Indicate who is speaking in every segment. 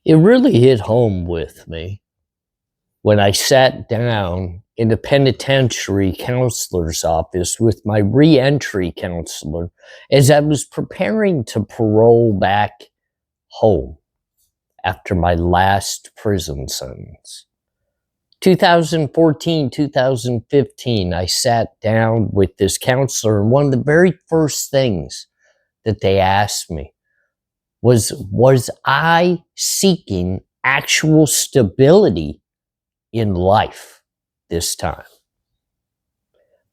Speaker 1: It really hit home with me when I sat down in the penitentiary counselor's office with my re-entry counselor as I was preparing to parole back home after my last prison sentence. 2014, 2015, I sat down with this counselor, and one of the very first things that they asked me was I seeking actual stability in life this time?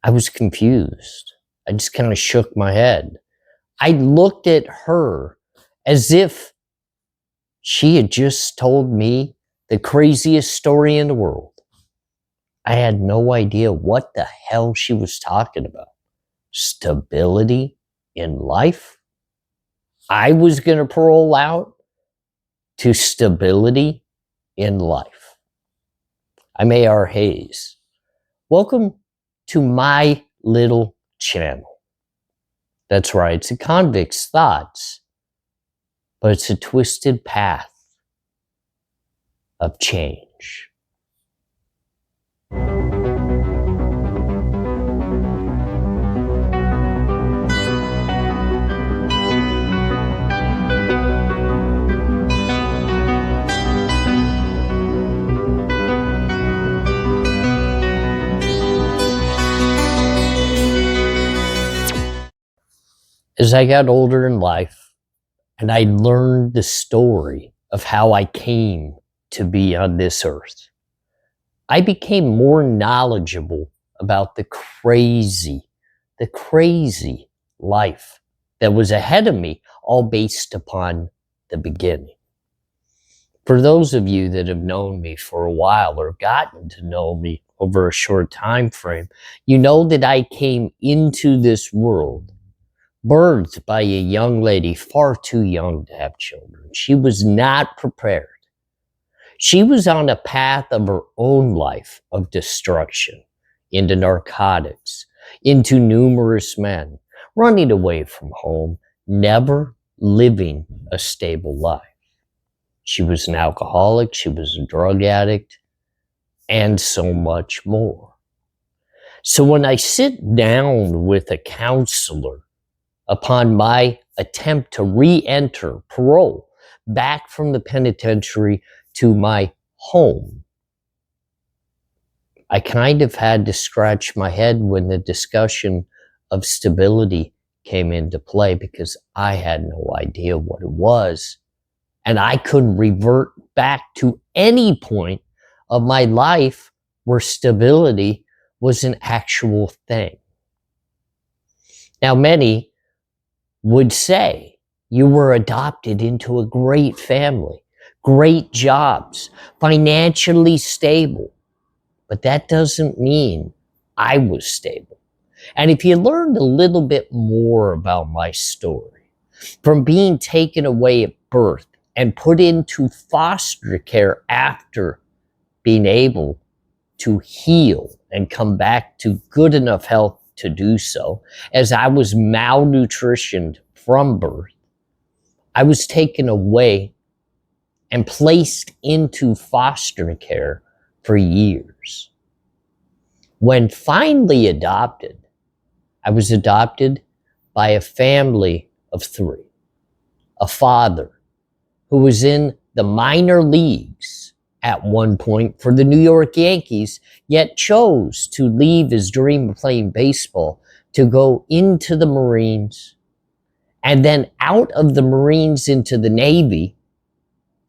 Speaker 1: I was confused. I just kind of shook my head. I looked at her as if she had just told me the craziest story in the world. I had no idea what the hell she was talking about. Stability in life? I was going to parole out to stability in life. I'm arhayes. Welcome to my little channel. That's right, it's a convict's thoughts, but it's a twisted path of change. As I got older in life and I learned the story of how I came to be on this earth, I became more knowledgeable about the crazy life that was ahead of me, all based upon the beginning. For those of you that have known me for a while or gotten to know me over a short time frame, you know that I came into this world birthed by a young lady far too young to have children. She was not prepared. She was on a path of her own life of destruction, into narcotics, into numerous men, running away from home, never living a stable life. She was an alcoholic, she was a drug addict, and so much more. So when I sit down with a counselor upon my attempt to re-enter parole back from the penitentiary to my home, I kind of had to scratch my head when the discussion of stability came into play, because I had no idea what it was. And I couldn't revert back to any point of my life where stability was an actual thing. Now, many would say you were adopted into a great family, great jobs, financially stable. But that doesn't mean I was stable. And if you learned a little bit more about my story, from being taken away at birth and put into foster care after being able to heal and come back to good enough health to do so, as I was malnutritioned from birth, I was taken away and placed into foster care for years. When finally adopted, I was adopted by a family of three. A father who was in the minor leagues at one point for the New York Yankees, yet chose to leave his dream of playing baseball to go into the Marines, and then out of the Marines into the Navy,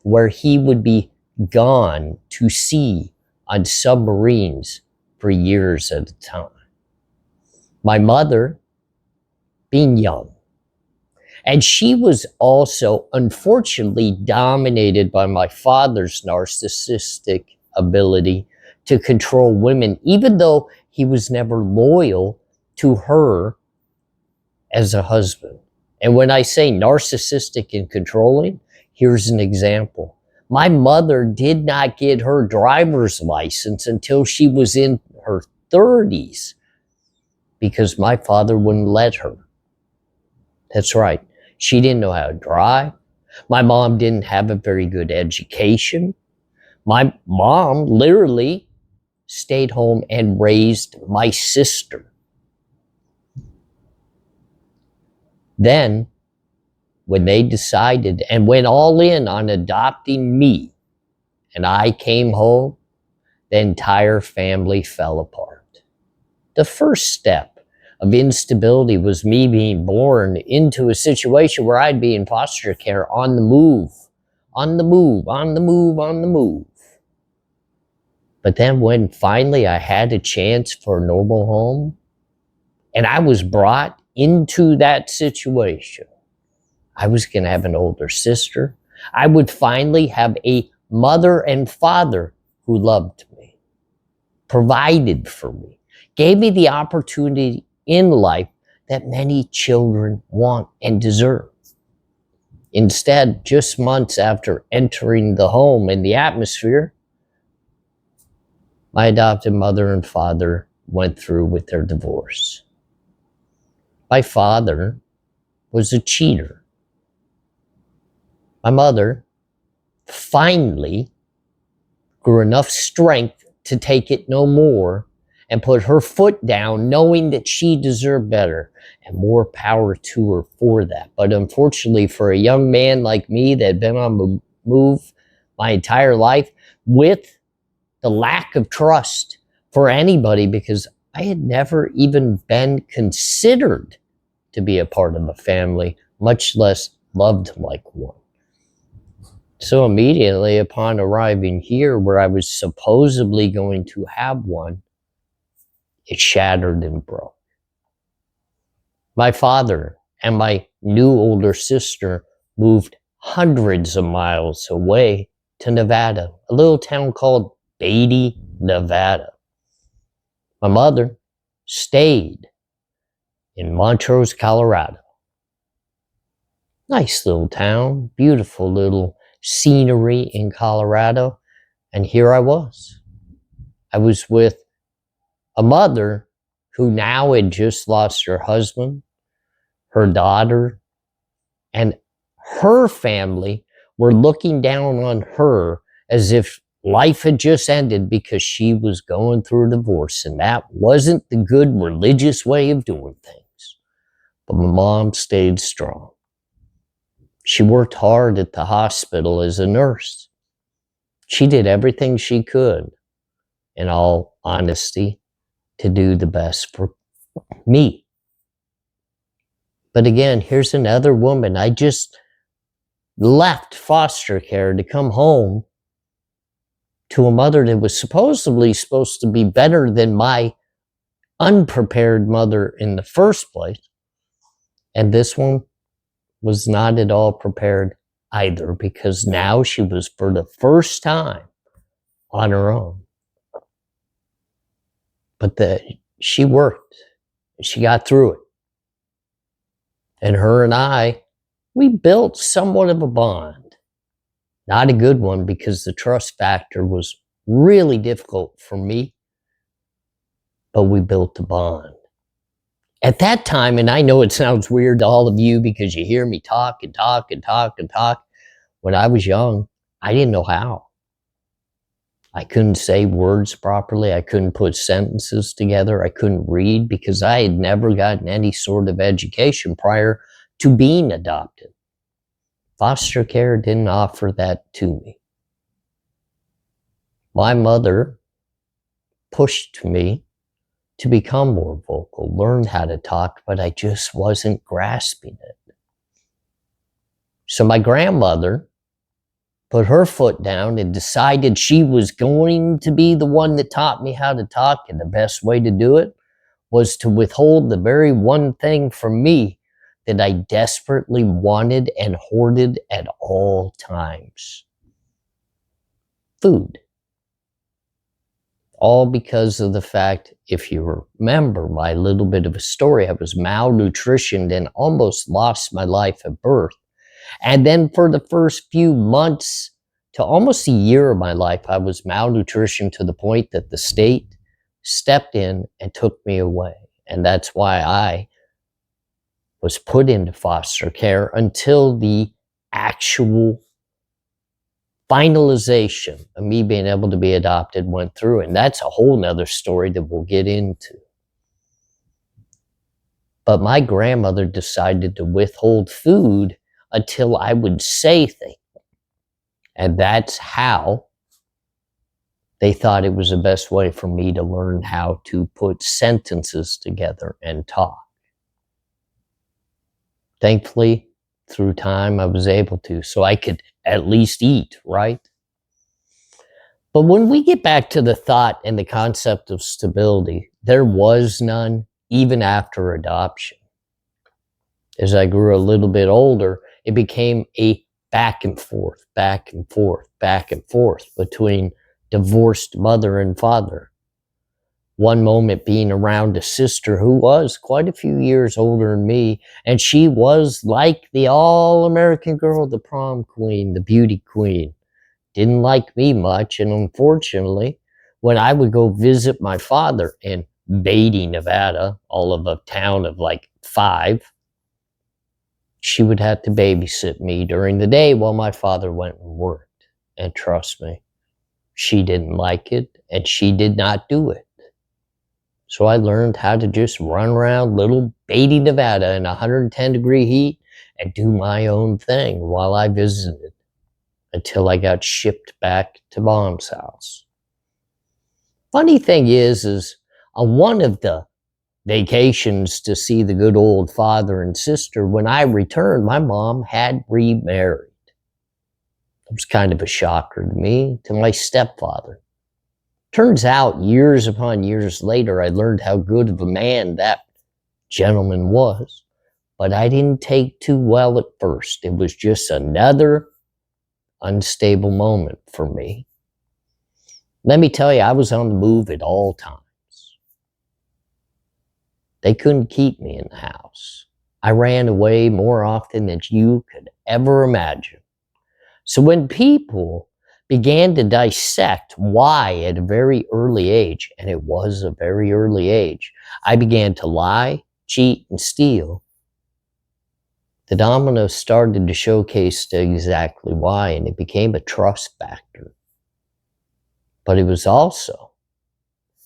Speaker 1: where he would be gone to sea on submarines for years at a time. My mother being young, and she was also unfortunately dominated by my father's narcissistic ability to control women, even though he was never loyal to her as a husband. And when I say narcissistic and controlling, here's an example. My mother did not get her driver's license until she was in her 30s because my father wouldn't let her. That's right. She didn't know how to drive. My mom didn't have a very good education. My mom literally stayed home and raised my sister. Then, when they decided and went all in on adopting me, and I came home, the entire family fell apart. The first step of instability was me being born into a situation where I'd be in foster care on the move, on the move, on the move, on the move. But then when finally I had a chance for a normal home, and I was brought into that situation, I was going to have an older sister. I would finally have a mother and father who loved me, provided for me, gave me the opportunity in life that many children want and deserve. Instead, just months after entering the home and the atmosphere, my adopted mother and father went through with their divorce. My father was a cheater. My mother finally grew enough strength to take it no more and put her foot down, knowing that she deserved better, and more power to her for that. But unfortunately, for a young man like me that had been on the move my entire life, with the lack of trust for anybody, because I had never even been considered to be a part of a family, much less loved like one. So immediately upon arriving here, where I was supposedly going to have one, it shattered and broke. My father and my new older sister moved hundreds of miles away to Nevada, a little town called Beatty, Nevada. My mother stayed in Montrose, Colorado. Nice little town, beautiful little scenery in Colorado. And here I was. I was with a mother who now had just lost her husband, her daughter, and her family were looking down on her as if life had just ended because she was going through a divorce. And that wasn't the good religious way of doing things. But my mom stayed strong. She worked hard at the hospital as a nurse. She did everything she could, in all honesty, to do the best for me. But again, here's another woman. I just left foster care to come home to a mother that was supposedly supposed to be better than my unprepared mother in the first place. And this one was not at all prepared either, because now she was for the first time on her own. But she worked. She got through it. And her and I, we built somewhat of a bond. Not a good one, because the trust factor was really difficult for me, but we built a bond. At that time, and I know it sounds weird to all of you because you hear me talk and talk and talk and talk. When I was young, I didn't know how. I couldn't say words properly. I couldn't put sentences together. I couldn't read because I had never gotten any sort of education prior to being adopted. Foster care didn't offer that to me. My mother pushed me to become more vocal, learn how to talk, but I just wasn't grasping it. So my grandmother put her foot down and decided she was going to be the one that taught me how to talk, and the best way to do it was to withhold the very one thing from me that I desperately wanted and hoarded at all times: food. All because of the fact, if you remember my little bit of a story, I was malnutritioned and almost lost my life at birth. And then for the first few months to almost a year of my life, I was malnutritioned to the point that the state stepped in and took me away. And that's why I was put into foster care until the actual finalization of me being able to be adopted went through. And that's a whole nother story that we'll get into. But my grandmother decided to withhold food until I would say things. And that's how they thought it was the best way for me to learn how to put sentences together and talk. Thankfully, through time, I was able to, so I could at least eat, right? But when we get back to the thought and the concept of stability, there was none even after adoption. As I grew a little bit older, it became a back and forth, back and forth, back and forth between divorced mother and father. One moment being around a sister who was quite a few years older than me, and she was like the all-American girl, the prom queen, the beauty queen. Didn't like me much, and unfortunately, when I would go visit my father in Beatty, Nevada, all of a town of like 5, she would have to babysit me during the day while my father went and worked. And trust me, she didn't like it, and she did not do it. So I learned how to just run around little Beatty, Nevada in 110-degree heat and do my own thing while I visited until I got shipped back to Mom's house. Funny thing is on one of the vacations to see the good old father and sister, when I returned, my mom had remarried. It was kind of a shocker to me, to my stepfather. Turns out, years upon years later, I learned how good of a man that gentleman was, but I didn't take too well at first. It was just another unstable moment for me. Let me tell you, I was on the move at all times. They couldn't keep me in the house. I ran away more often than you could ever imagine. So when people began to dissect why at a very early age, and it was a very early age, I began to lie, cheat, and steal, the dominoes started to showcase exactly why, and it became a trust factor. But it was also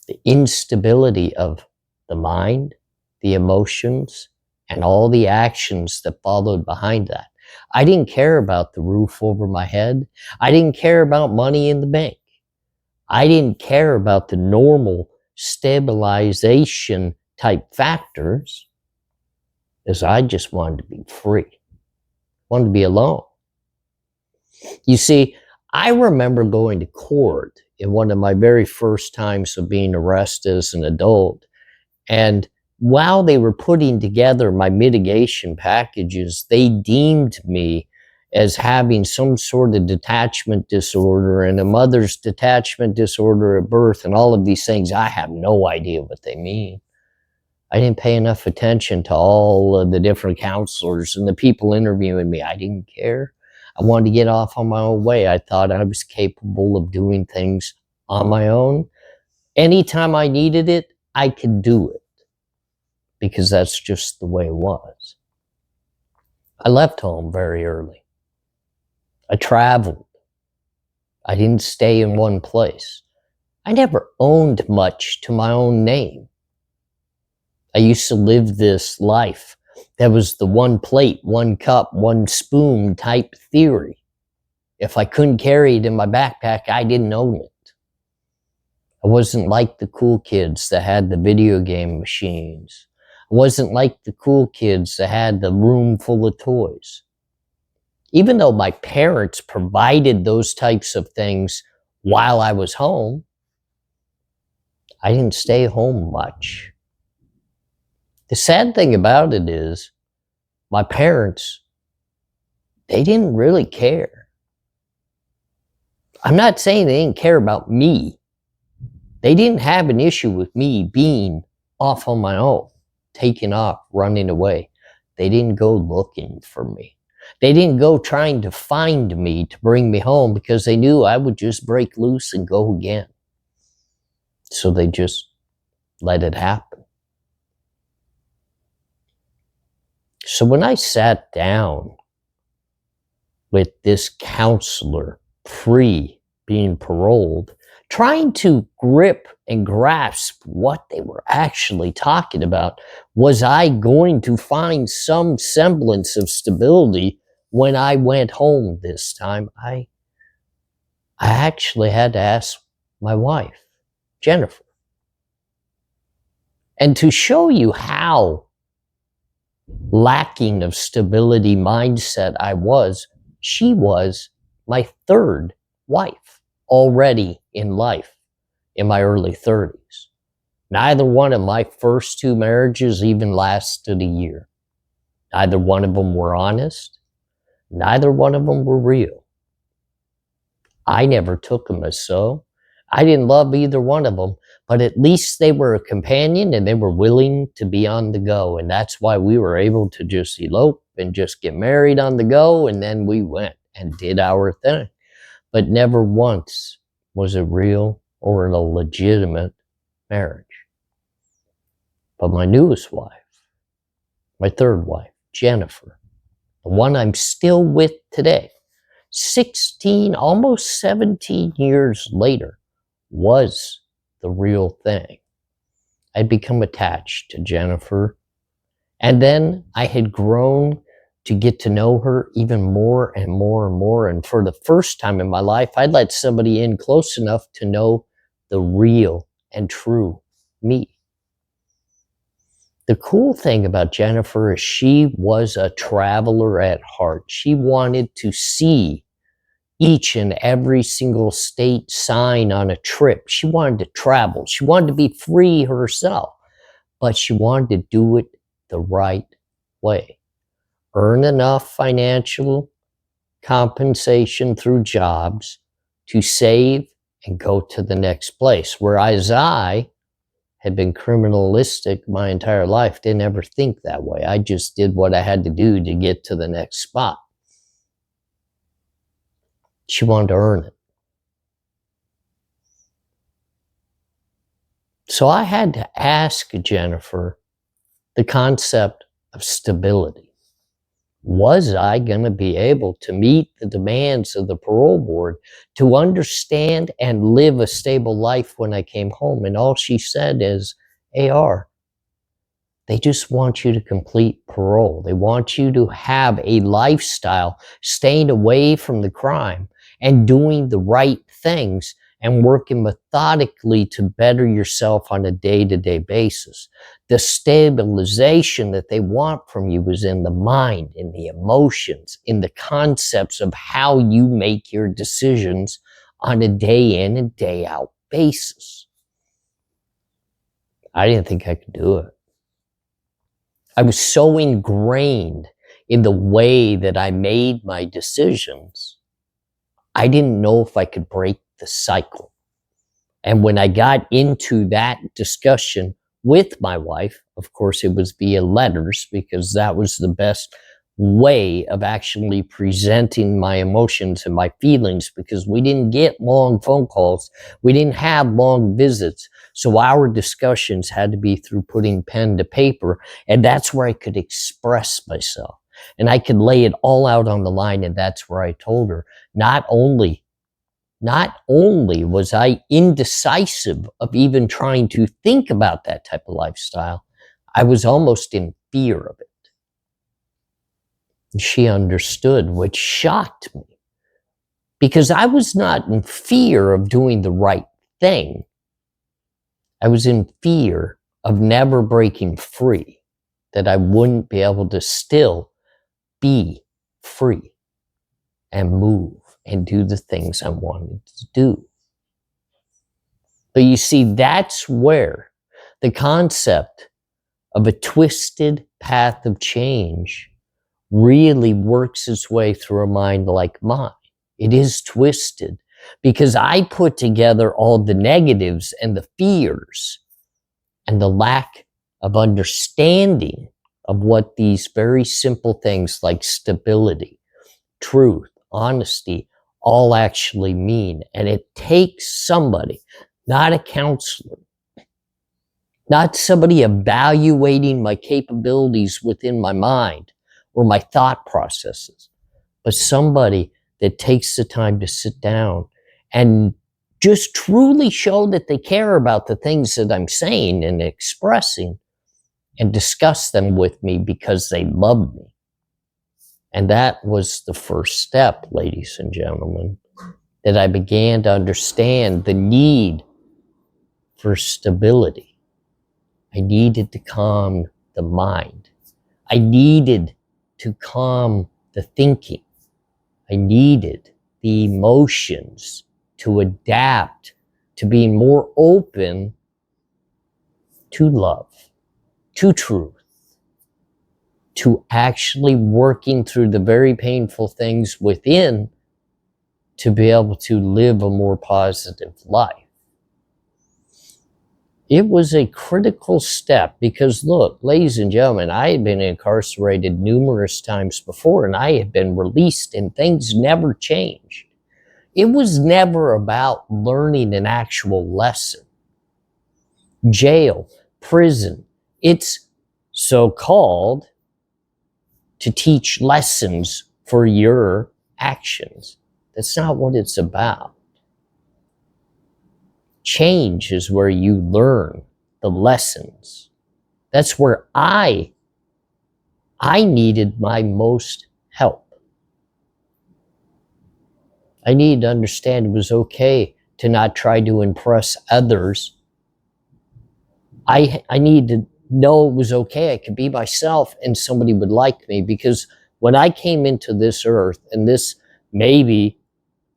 Speaker 1: the instability of the mind, the emotions, and all the actions that followed behind that. I didn't care about the roof over my head. I didn't care about money in the bank. I didn't care about the normal stabilization type factors, as I just wanted to be free, wanted to be alone. You see, I remember going to court in one of my very first times of being arrested as an adult, and while they were putting together my mitigation packages, they deemed me as having some sort of detachment disorder and a mother's detachment disorder at birth and all of these things. I have no idea what they mean. I didn't pay enough attention to all of the different counselors and the people interviewing me. I didn't care. I wanted to get off on my own way. I thought I was capable of doing things on my own. Anytime I needed it, I could do it, because that's just the way it was. I left home very early. I traveled. I didn't stay in one place. I never owned much to my own name. I used to live this life that was the one plate, one cup, one spoon type theory. If I couldn't carry it in my backpack, I didn't own it. I wasn't like the cool kids that had the video game machines. I wasn't like the cool kids that had the room full of toys. Even though my parents provided those types of things while I was home, I didn't stay home much. The sad thing about it is, my parents, they didn't really care. I'm not saying they didn't care about me. They didn't have an issue with me being off on my own, taking off, running away. They didn't go looking for me. They didn't go trying to find me to bring me home, because they knew I would just break loose and go again. So they just let it happen. So when I sat down with this counselor pre being paroled, trying to grip and grasp what they were actually talking about. Was I going to find some semblance of stability when I went home this time? I actually had to ask my wife, Jennifer. And to show you how lacking of stability mindset I was, she was my third wife already in life in my early 30s. Neither one of my first two marriages even lasted a year. Neither one of them were honest. Neither one of them were real. I never took them as so. I didn't love either one of them, but at least they were a companion and they were willing to be on the go. And that's why we were able to just elope and just get married on the go. And then we went and did our thing. But never once was it real or a legitimate marriage. But my newest wife, my third wife, Jennifer, the one I'm still with today, 16, almost 17 years later, was the real thing. I'd become attached to Jennifer, and then I had grown to get to know her even more and more and more. And for the first time in my life, I'd let somebody in close enough to know the real and true me. The cool thing about Jennifer is she was a traveler at heart. She wanted to see each and every single state sign on a trip. She wanted to travel. She wanted to be free herself, but she wanted to do it the right way. Earn enough financial compensation through jobs to save and go to the next place. Whereas I had been criminalistic my entire life, didn't ever think that way. I just did what I had to do to get to the next spot. She wanted to earn it. So I had to ask Jennifer the concept of stability. Was I going to be able to meet the demands of the parole board to understand and live a stable life when I came home? And all she said is, AR, they just want you to complete parole. They want you to have a lifestyle, staying away from the crime and doing the right things and working methodically to better yourself on a day-to-day basis. The stabilization that they want from you is in the mind, in the emotions, in the concepts of how you make your decisions on a day in and day out basis. I didn't think I could do it. I was so ingrained in the way that I made my decisions, I didn't know if I could break the cycle. And when I got into that discussion with my wife, of course, it was via letters because that was the best way of actually presenting my emotions and my feelings, because we didn't get long phone calls. We didn't have long visits. So our discussions had to be through putting pen to paper. And that's where I could express myself and I could lay it all out on the line. And that's where I told her, not only was I indecisive of even trying to think about that type of lifestyle, I was almost in fear of it. And she understood, which shocked me, because I was not in fear of doing the right thing. I was in fear of never breaking free, that I wouldn't be able to still be free and move and do the things I wanted to do. But you see, that's where the concept of a twisted path of change really works its way through a mind like mine. It is twisted because I put together all the negatives and the fears and the lack of understanding of what these very simple things like stability, truth, honesty, all actually mean. And it takes somebody, not a counselor, not somebody evaluating my capabilities within my mind or my thought processes, but somebody that takes the time to sit down and just truly show that they care about the things that I'm saying and expressing and discuss them with me because they love me. And that was the first step, ladies and gentlemen, that I began to understand the need for stability. I needed to calm the mind. I needed to calm the thinking. I needed the emotions to adapt to being more open to love, to truth, to actually working through the very painful things within to be able to live a more positive life. It was a critical step because, look, ladies and gentlemen, I had been incarcerated numerous times before and I had been released and things never changed. It was never about learning an actual lesson. Jail, prison, it's so-called to teach lessons for your actions. That's not what it's about. Change is where you learn the lessons. That's where I needed my most help. I needed to understand it was okay to not try to impress others. I needed to know it was okay. I could be myself and somebody would like me, because when I came into this earth, and this may be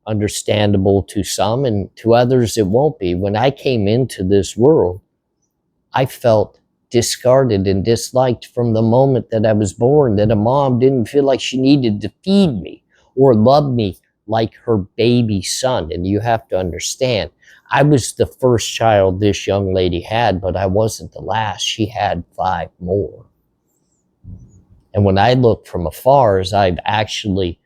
Speaker 1: understandable to some and to others it won't be, when I came into this world, I felt discarded and disliked from the moment that I was born, that a mom didn't feel like she needed to feed me or love me like her baby son. And you have to understand, I was the first child this young lady had, but I wasn't the last. She had 5 more. And when I look from afar, as I've actually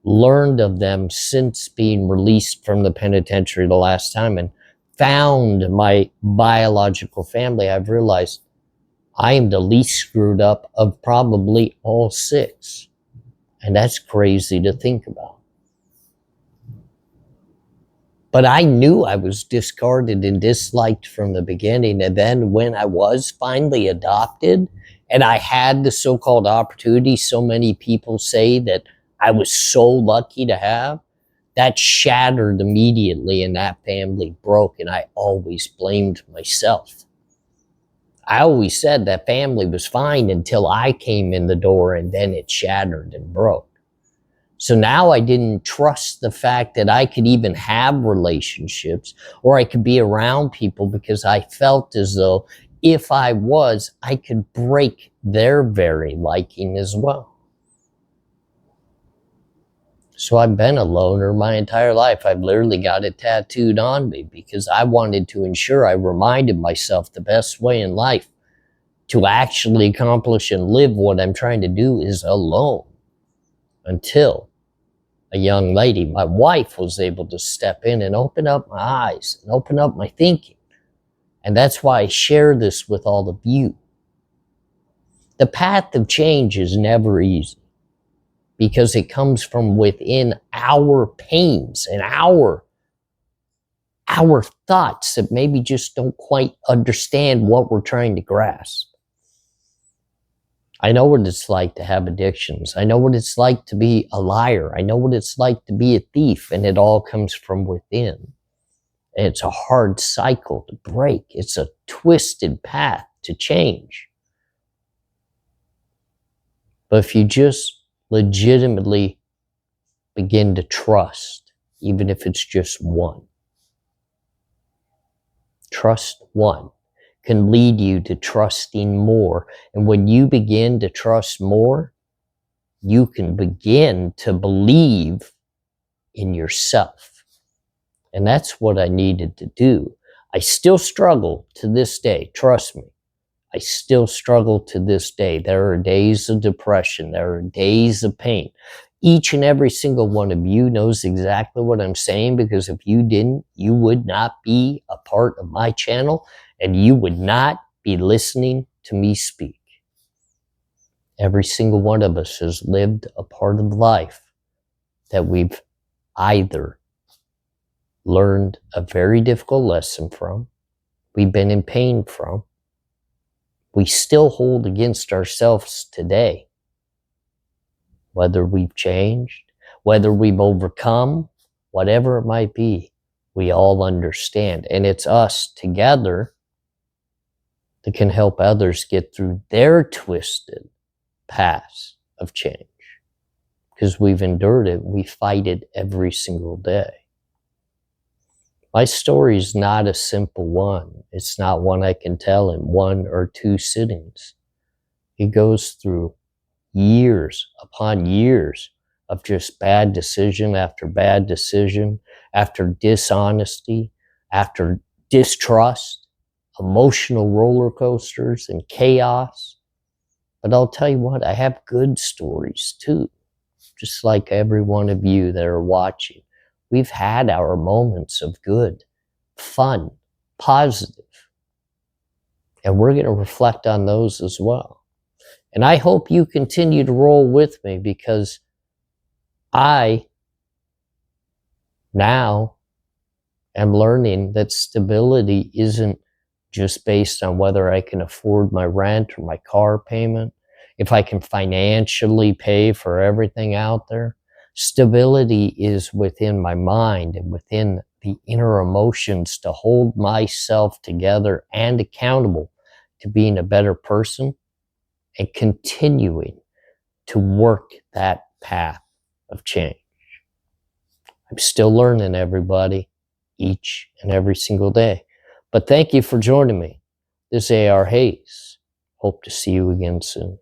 Speaker 1: learned of them since being released from the penitentiary the last time and found my biological family, I've realized I am the least screwed up of probably all 6. And that's crazy to think about. But I knew I was discarded and disliked from the beginning. And then when I was finally adopted and I had the so-called opportunity so many people say that I was so lucky to have, that shattered immediately and that family broke, and I always blamed myself. I always said that family was fine until I came in the door, and then it shattered and broke. So now I didn't trust the fact that I could even have relationships or I could be around people, because I felt as though if I was, I could break their very liking as well. So I've been a loner my entire life. I've literally got it tattooed on me because I wanted to ensure I reminded myself the best way in life to actually accomplish and live what I'm trying to do is alone, until a young lady, my wife, was able to step in and open up my eyes and open up my thinking. And that's why I share this with all of you. The path of change is never easy, because it comes from within our pains and our thoughts that maybe just don't quite understand what we're trying to grasp. I know what it's like to have addictions. I know what it's like to be a liar. I know what it's like to be a thief, and it all comes from within. And it's a hard cycle to break. It's a twisted path to change. But if you just legitimately begin to trust, even if it's just one, trust one can lead you to trusting more. And when you begin to trust more, you can begin to believe in yourself. And that's what I needed to do. I still struggle to this day, trust me. I still struggle to this day. There are days of depression. There are days of pain. Each and every single one of you knows exactly what I'm saying, because if you didn't, you would not be a part of my channel, and you would not be listening to me speak. Every single one of us has lived a part of life that we've either learned a very difficult lesson from, we've been in pain from, we still hold against ourselves today. Whether we've changed, whether we've overcome, whatever it might be, we all understand. And it's us together that can help others get through their twisted paths of change. Because we've endured it, we fight it every single day. My story is not a simple one. It's not one I can tell in 1 or 2 sittings. It goes through years upon years of just bad decision after bad decision, after dishonesty, after distrust, emotional roller coasters and chaos. But I'll tell you what, I have good stories too. Just like every one of you that are watching. We've had our moments of good, fun, positive. And we're going to reflect on those as well. And I hope you continue to roll with me, because I now am learning that stability isn't just based on whether I can afford my rent or my car payment, if I can financially pay for everything out there. Stability is within my mind and within the inner emotions to hold myself together and accountable to being a better person and continuing to work that path of change. I'm still learning, everybody, each and every single day. But thank you for joining me. This is Arhayes. Hope to see you again soon.